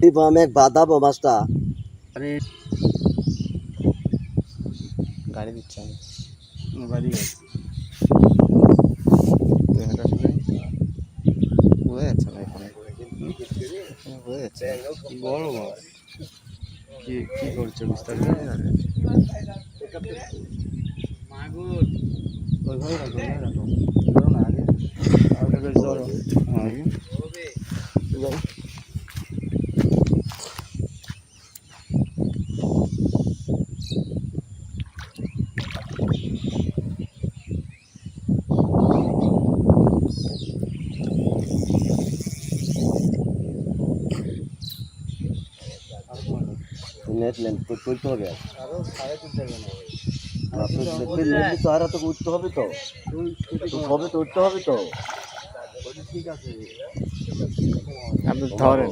আমি এক বাদাবো মাছটা। আরে গাড়ি দিচ্ছে আমি গাড়ি হয়ে যাচ্ছে না এখানে হয়ে যাচ্ছে বড় মাছ কি কি করছে বুঝতে পারছি মাগুর ওইভাবে রাখো রাখো ধরো না আগে আগে বেশ ধরো আগে নেট লেন করতে হবে আরো সাড়ে তিনটা কেন তো আর তো উঠতে হবে তো সবে তো উঠতে হবে তো। ঠিক আছে আপনি ধরেন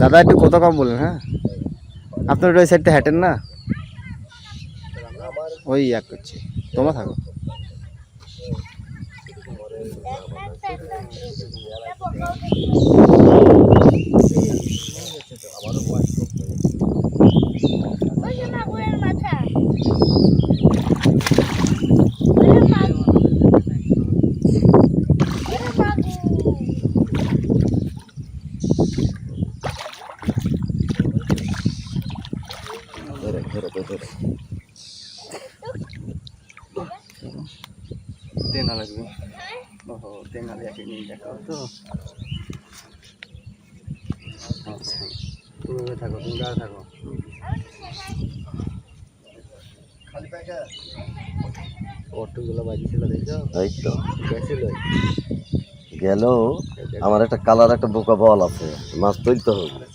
দাদা একটু কত কম বলেন। হ্যাঁ আপনার ওই সাইডটা হাঁটেন না ওই এক করছি তোমরা থাকো তেনা লাগবে ওহো তেনা দেখে নিয়ে দেখাও তো আচ্ছা তুমি থাকো তুমি দাঁড়া থাকো অটোগুলো বাজিয়েছিল দেখছো এই তো গেছিল গেল। আমার একটা কালার একটা বোকা বল আছে, মাছ তুলতে হবে।